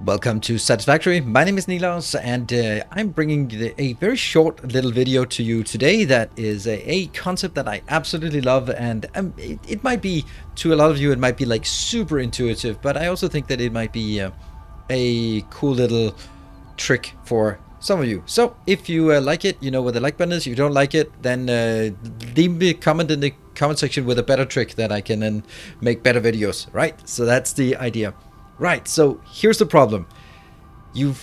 Welcome to Satisfactory. My name is Nilaus, and I'm bringing a very short little video to you today that is a concept that I absolutely love, and it might be, to a lot of you, it might be like super intuitive, but I also think that it might be a cool little trick for some of you. So if you like it, you know where the like button is. If you don't like it, then leave me a comment in the comment section with a better trick that I can then make better videos, right? So that's the idea. Right, so here's the problem. You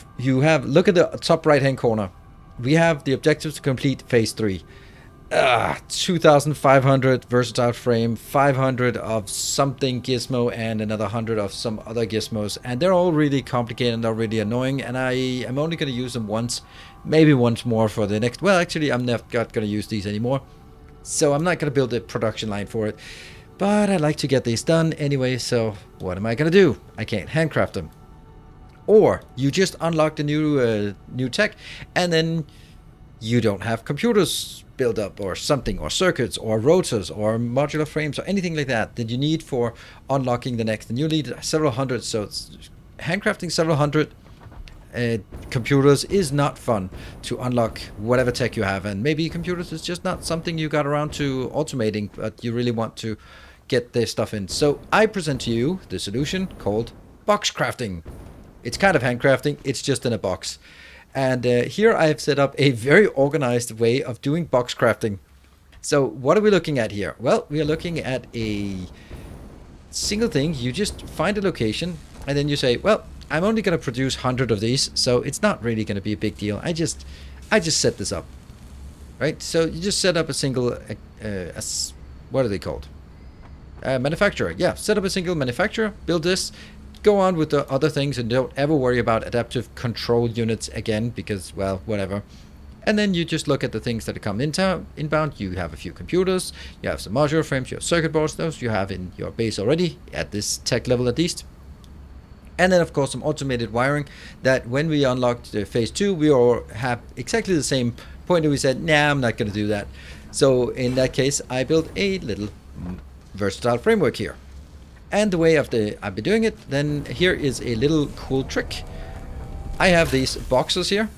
have, look at the top right hand corner. We have the objectives to complete phase 3. 2,500 versatile frame, 500 of something gizmo, and another 100 of some other gizmos, and they're all really complicated and they're really annoying, and I am only going to use them once, maybe once more for the next. Well, actually, I'm not going to use these anymore, so I'm not going to build a production line for it. But I like to get these done anyway, so what am I going to do? I can't handcraft them. Or you just unlocked a new tech, and then you don't have computers built up or something, or circuits, or rotors, or modular frames, or anything like that you need for unlocking the next. And you need several hundred, so handcrafting several hundred computers is not fun to unlock whatever tech you have. And maybe computers is just not something you got around to automating, but you really want to get this stuff in. So I present to you the solution called Boxcrafting. It's kind of handcrafting, it's just in a box. And here I have set up a very organized way of doing Boxcrafting. So what are we looking at here? Well, we are looking at a single thing. You just find a location and then you say, well, I'm only going to produce 100 of these, so it's not really going to be a big deal. I just set this up, right? So you just set up a single, what are they called? Manufacturer. Yeah, set up a single manufacturer, build this, go on with the other things, and don't ever worry about adaptive control units again, because, well, whatever. And then you just look at the things that come inbound. You have a few computers, you have some modular frames, you have circuit boards, those you have in your base already, at this tech level at least. And then, of course, some automated wiring that when we unlocked phase 2, we all have exactly the same point, and we said, nah, I'm not going to do that. So in that case, I built a little versatile framework here. And the way I've been doing it, then here is a little cool trick. I have these boxes here,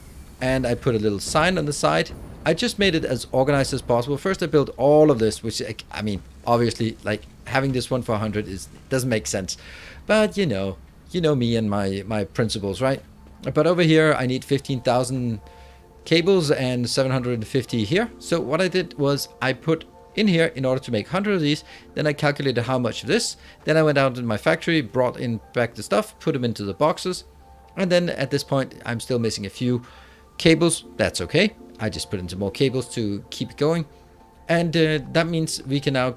and I put a little sign on the side. I just made it as organized as possible. First I built all of this, which, I mean, obviously, like, having this one for 100 doesn't make sense. But you know me and my principles, right? But over here I need 15,000 cables and 750 here. So what I did was I put in here, in order to make 100 of these, then I calculated how much of this, then I went out in my factory, brought in back the stuff, put them into the boxes, and then at this point I'm still missing a few cables. That's okay, I just put in some more cables to keep it going, and that means we can now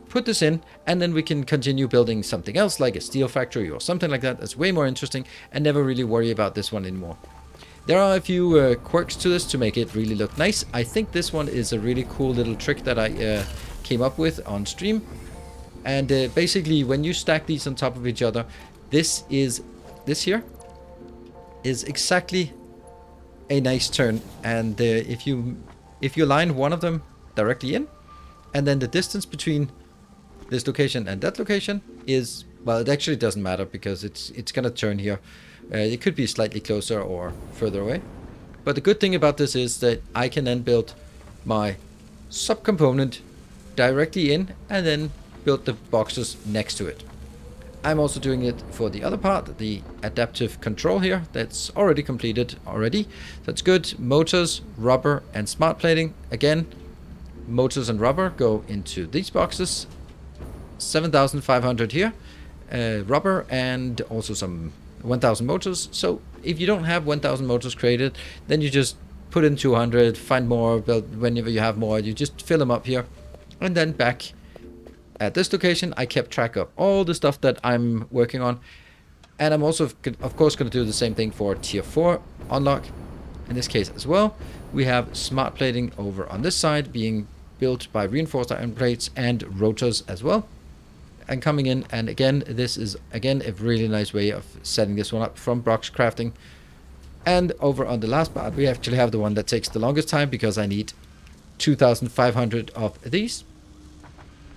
put this in, and then we can continue building something else, like a steel factory or something like that. That's way more interesting, and never really worry about this one anymore. There are a few quirks to this to make it really look nice. I think this one is a really cool little trick that I came up with on stream. And basically, when you stack these on top of each other, this here is exactly a nice turn. And if you line one of them directly in, and then the distance between this location and that location is, well, it actually doesn't matter because it's gonna turn here. It could be slightly closer or further away. But the good thing about this is that I can then build my subcomponent directly in and then build the boxes next to it. I'm also doing it for the other part, the adaptive control here. That's already completed already. That's good. Motors, rubber, and smart plating. Again, motors and rubber go into these boxes. 7,500 here. Rubber, and also some 1,000 motors. So if you don't have 1,000 motors created, then you just put in 200, find more, build whenever you have more, you just fill them up here. And then back at this location, I kept track of all the stuff that I'm working on. And I'm also, of course, going to do the same thing for tier 4 unlock. In this case as well, we have smart plating over on this side being built by reinforced iron plates and rotors as well. And coming in, and again, this is again a really nice way of setting this one up from Boxcrafting. And over on the last part, we actually have the one that takes the longest time because I need 2,500 of these.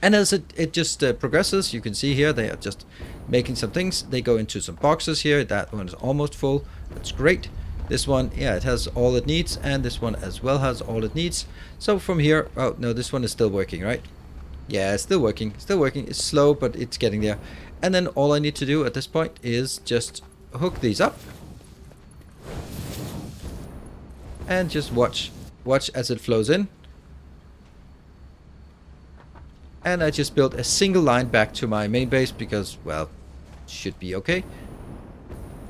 And as it just progresses, you can see here they are just making some things. They go into some boxes here. That one is almost full. That's great. This one, yeah, it has all it needs, and this one as well has all it needs. So from here, oh no, this one is still working, right? Yeah, it's still working, still working. It's slow, but it's getting there. And then all I need to do at this point is just hook these up. And just watch as it flows in. And I just built a single line back to my main base because, well, it should be okay.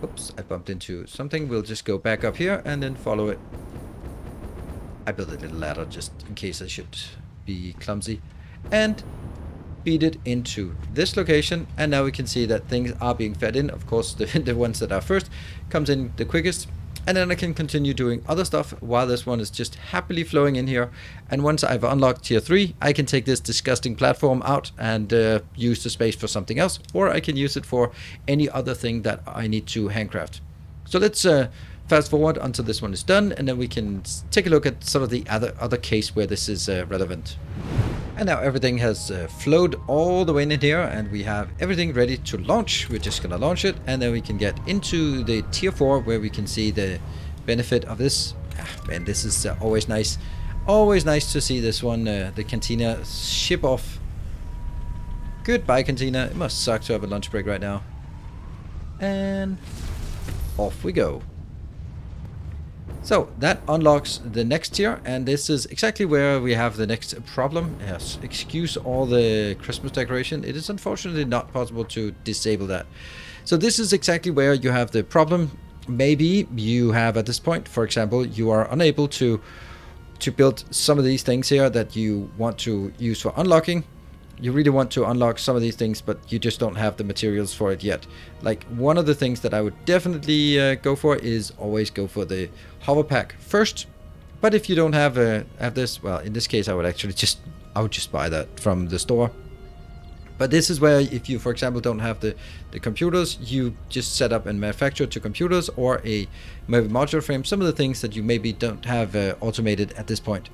Oops, I bumped into something. We'll just go back up here and then follow it. I built a little ladder just in case I should be clumsy. And feed it into this location. And now we can see that things are being fed in. Of course, the ones that are first comes in the quickest. And then I can continue doing other stuff while this one is just happily flowing in here. And once I've unlocked tier 3, I can take this disgusting platform out and use the space for something else. Or I can use it for any other thing that I need to handcraft. So let's fast forward until this one is done. And then we can take a look at sort of the other case where this is relevant. And now everything has flowed all the way in here, and we have everything ready to launch. We're just gonna launch it, and then we can get into the tier 4 where we can see the benefit of this. Man, this is always nice. Always nice to see this one, the cantina, ship off. Goodbye, cantina. It must suck to have a lunch break right now. And off we go. So that unlocks the next tier, and this is exactly where we have the next problem. Yes, excuse all the Christmas decoration. It is unfortunately not possible to disable that. So this is exactly where you have the problem. Maybe you have at this point, for example, you are unable to build some of these things here that you want to use for unlocking. You really want to unlock some of these things, but you just don't have the materials for it yet. Like, one of the things that I would definitely go for is always go for the hover pack first. But if you don't have this, well, in this case, I would just buy that from the store. But this is where, if you, for example, don't have the computers, you just set up and manufacture to computers or a maybe modular frame. Some of the things that you maybe don't have automated at this point.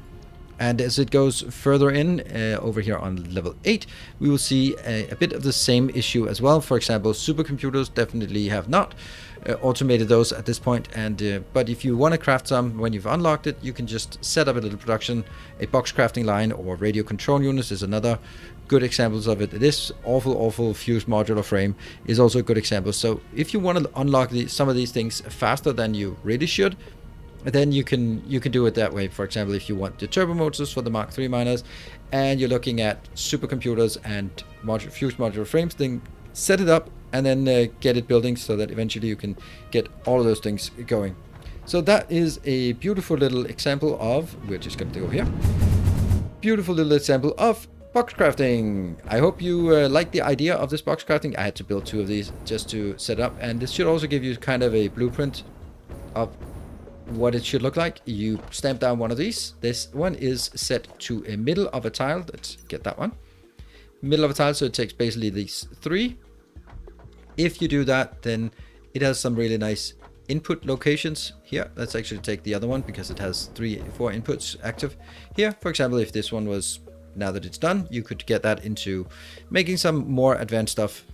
And as it goes further in, over here on level 8, we will see a bit of the same issue as well. For example, supercomputers definitely have not automated those at this point. And but if you want to craft some, when you've unlocked it, you can just set up a little production. A box crafting line or radio control units is another good examples of it. This awful fused modular frame is also a good example. So if you want to unlock some of these things faster than you really should, then you can do it that way. For example, if you want the turbo motors for the Mark III miners and you're looking at supercomputers and fused modular frames, then set it up and then get it building so that eventually you can get all of those things going. So that is a beautiful little example of, we're just going to go here, beautiful little example of box crafting. I hope you like the idea of this box crafting. I had to build 2 of these just to set up, and this should also give you kind of a blueprint of what it should look like. You stamp down one of these. This one is set to a middle of a tile. Let's get that one. Middle of a tile, so it takes basically these 3. If you do that, then it has some really nice input locations here. Let's actually take the other one because it has 4 inputs active here. For example, if this one was, now that it's done, you could get that into making some more advanced stuff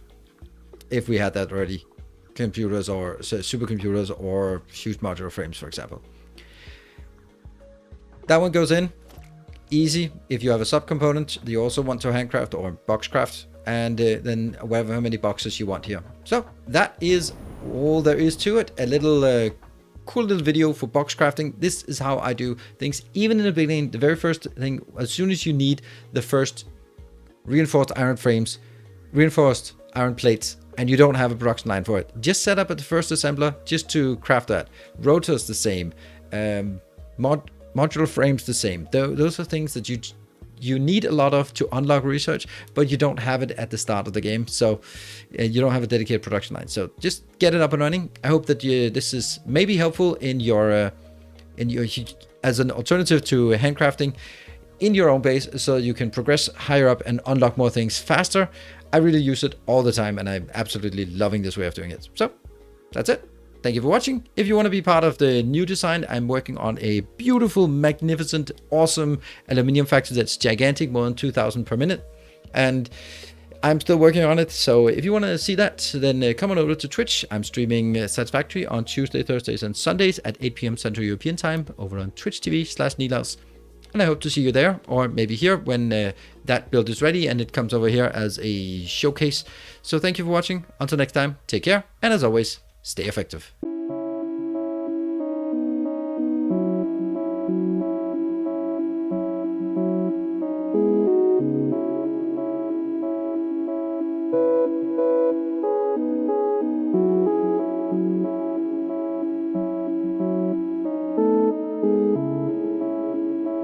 if we had that already. Computers or supercomputers or fused modular frames, for example. That one goes in easy. If you have a subcomponent you also want to handcraft or boxcraft, and then however many boxes you want here. So that is all there is to it. A little cool little video for box crafting. This is how I do things. Even in the beginning, the very first thing, as soon as you need the first reinforced iron frames, reinforced iron plates, and you don't have a production line for it, just set up at the first assembler just to craft that. Rotors the same, modular frames the same. Those are things that you need a lot of to unlock research, but you don't have it at the start of the game, so you don't have a dedicated production line. So just get it up and running. I hope that this is maybe helpful in your as an alternative to handcrafting in your own base, so you can progress higher up and unlock more things faster. I really use it all the time, and I'm absolutely loving this way of doing it. So that's it. Thank you for watching. If you want to be part of the new design, I'm working on a beautiful, magnificent, awesome aluminium factory that's gigantic, more than 2,000 per minute. And I'm still working on it, so if you want to see that, then come on over to Twitch. I'm streaming Satisfactory on Tuesday, Thursdays, and Sundays at 8 p.m. Central European Time over on Twitch TV/Nilaus. And I hope to see you there, or maybe here when that build is ready and it comes over here as a showcase. So thank you for watching. Until next time, take care, and as always, stay effective.